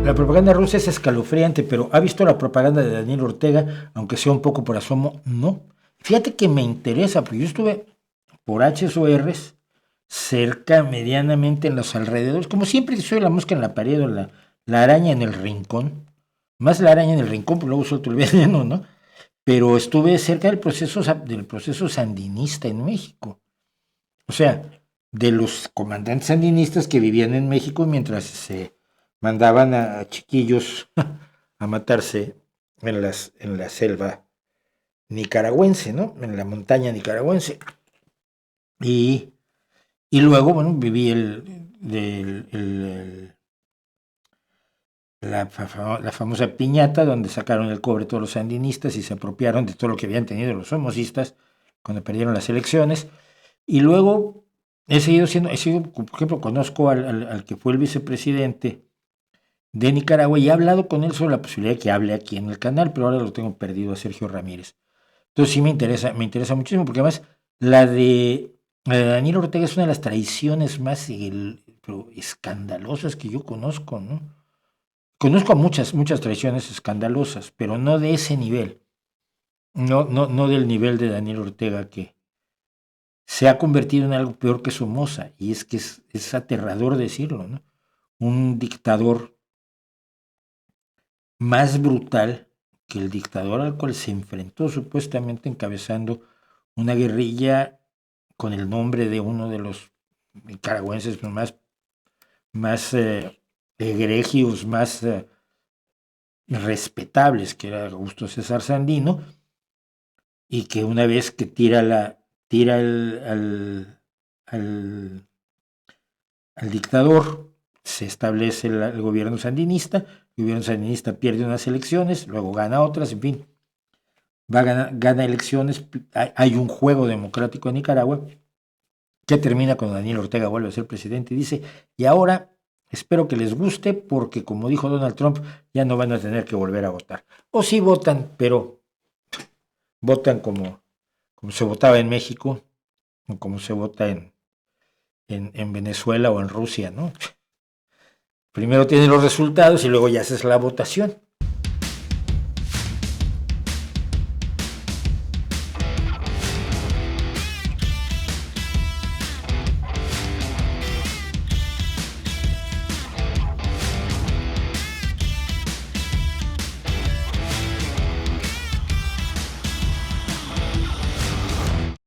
La propaganda rusa es escalofriante, pero ¿ha visto la propaganda de Daniel Ortega, aunque sea un poco por asomo? No. Fíjate que me interesa, porque yo estuve por Hs o Rs, cerca, medianamente en los alrededores, como siempre que soy la mosca en la pared o la araña en el rincón, más la araña en el rincón, pues luego suelto el veneno, ¿no? Pero estuve cerca del proceso sandinista en México. O sea, de los comandantes sandinistas que vivían en México mientras se mandaban a chiquillos a matarse en la selva nicaragüense, ¿no? En la montaña nicaragüense. Y, y luego, bueno, viví la famosa piñata donde sacaron el cobre todos los sandinistas y se apropiaron de todo lo que habían tenido los somocistas cuando perdieron las elecciones. Y luego por ejemplo, conozco al que fue el vicepresidente de Nicaragua y he hablado con él sobre la posibilidad de que hable aquí en el canal, pero ahora lo tengo perdido a Sergio Ramírez. Entonces sí me interesa muchísimo, porque además la de Daniel Ortega es una de las traiciones más pero escandalosas que yo conozco, ¿no? Conozco muchas traiciones escandalosas, pero no de ese nivel. No del nivel de Daniel Ortega, que se ha convertido en algo peor que Somoza, y es que es aterrador decirlo, ¿no? Un dictador más brutal que el dictador al cual se enfrentó, supuestamente encabezando una guerrilla con el nombre de uno de los nicaragüenses más egregios, más respetables, que era Augusto César Sandino, y que una vez que tira al, al dictador, se establece el gobierno sandinista pierde unas elecciones, luego gana otras, en fin, gana elecciones, hay un juego democrático en Nicaragua que termina cuando Daniel Ortega vuelve a ser presidente y dice, y ahora espero que les guste porque como dijo Donald Trump, ya no van a tener que volver a votar. O sí votan, pero votan como se votaba en México, o como se vota en Venezuela o en Rusia, ¿no? Primero tienen los resultados y luego ya haces la votación.